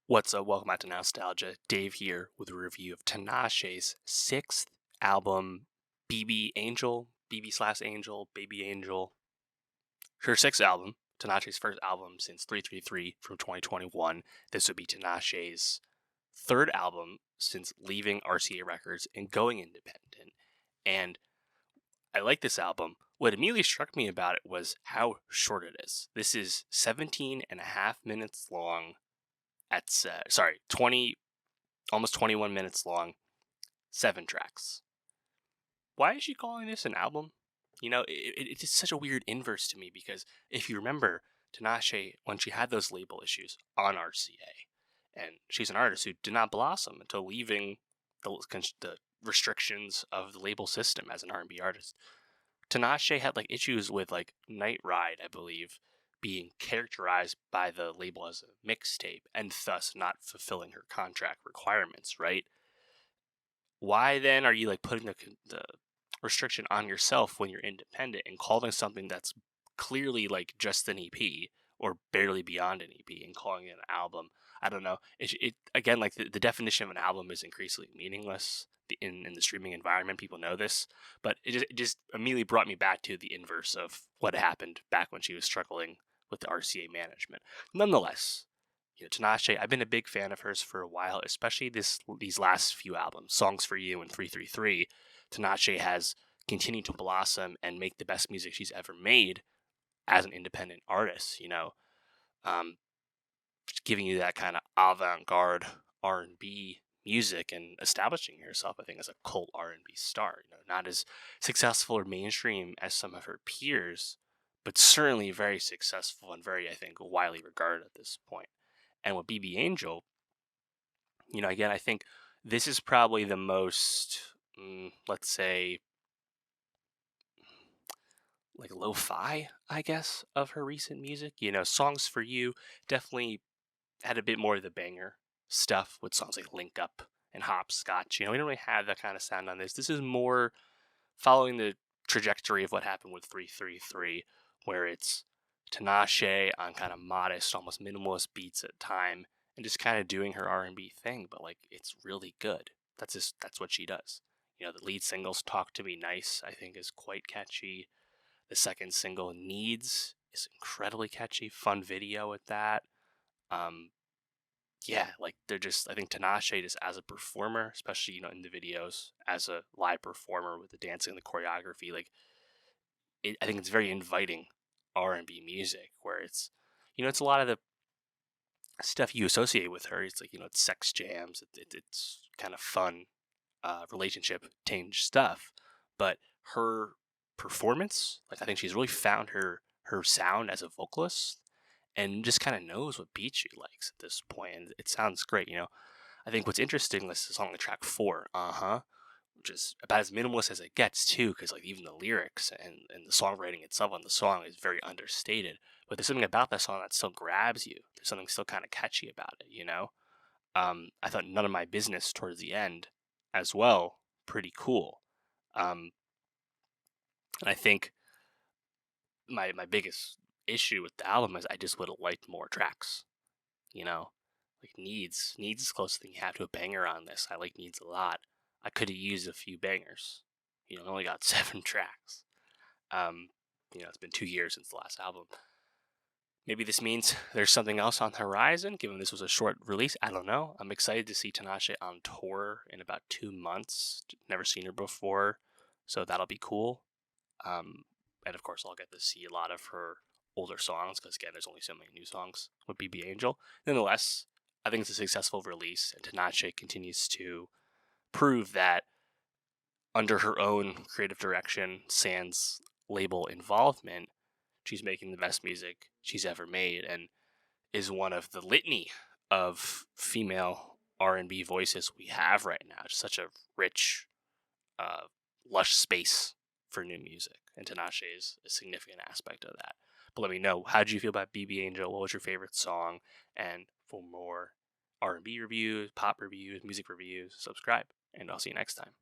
What's up? Welcome back to Nowstalgia. Dave here with a review of Tinashe's sixth album, BB Angel, BB slash Angel, Baby Angel. Her sixth album, Tinashe's first album since 333 from 2021. This would be Tinashe's third album since leaving RCA Records and going independent. And I like this album. What immediately struck me about it was how short it is. This is 17 and a half minutes long. 20, almost 21 minutes long, 7 tracks. Why is she calling this an album? It's just such a weird inverse to me because if you remember, Tinashe, when she had those label issues on RCA, and she's an artist who did not blossom until leaving the restrictions of the label system as an R&B artist. Tinashe had issues with Night Ride, I believe, being characterized by the label as a mixtape and thus not fulfilling her contract requirements, right? Why then are you putting the restriction on yourself when you're independent and calling something that's clearly just an EP or barely beyond an EP and calling it an album? I don't know. It again, the definition of an album is increasingly meaningless in the streaming environment. People know this, but it just immediately brought me back to the inverse of what happened back when she was struggling with the RCA management. Nonetheless, Tinashe, I've been a big fan of hers for a while, especially these last few albums, Songs for You and 333. Tinashe has continued to blossom and make the best music she's ever made as an independent artist. Giving you that kind of avant-garde R&B music and establishing herself, I think, as a cult R&B star. Not as successful or mainstream as some of her peers, but certainly very successful and very, I think, widely regarded at this point. And with BB Angel, again, I think this is probably the most, let's say, lo-fi, I guess, of her recent music. Songs for You definitely had a bit more of the banger stuff with songs like Link Up and Hopscotch. We don't really have that kind of sound on this. This is more following the trajectory of what happened with 333, where it's Tinashe on kind of modest, almost minimalist beats at time, and just kind of doing her R&B thing, but it's really good. That's what she does. The lead singles Talk to Me Nice, I think, is quite catchy. The second single Needs is incredibly catchy, fun video with that. Yeah, they're just, I think Tinashe just as a performer, especially, in the videos, as a live performer with the dancing and the choreography, I think it's very inviting R&B music where it's a lot of the stuff you associate with her. It's it's sex jams, it's kind of fun, relationship tinged stuff, but her performance, I think she's really found her sound as a vocalist and just kind of knows what beat she likes at this point, and it sounds great. I think what's interesting is the song on track 4, which is about as minimalist as it gets too, because even the lyrics and the songwriting itself on the song is very understated. But there's something about that song that still grabs you. There's something still kind of catchy about it. I thought None of My Business towards the end as well, pretty cool. And I think my biggest issue with the album is I just would have liked more tracks. You know, Needs is close thing you have to a banger on this. I like Needs a lot. I could have used a few bangers. I only got 7 tracks. It's been 2 years since the last album. Maybe this means there's something else on the horizon, given this was a short release. I don't know. I'm excited to see Tinashe on tour in about 2 months. Never seen her before, so that'll be cool. And of course, I'll get to see a lot of her older songs, because again, there's only so many new songs with BB Angel. Nonetheless, I think it's a successful release, and Tinashe continues to prove that under her own creative direction, sans label involvement, she's making the best music she's ever made, and is one of the litany of female R&B voices we have right now. It's such a rich, lush space for new music, and Tinashe is a significant aspect of that. But let me know, how did you feel about BB Angel? What was your favorite song? And for more R&B reviews, pop reviews, music reviews, subscribe, and I'll see you next time.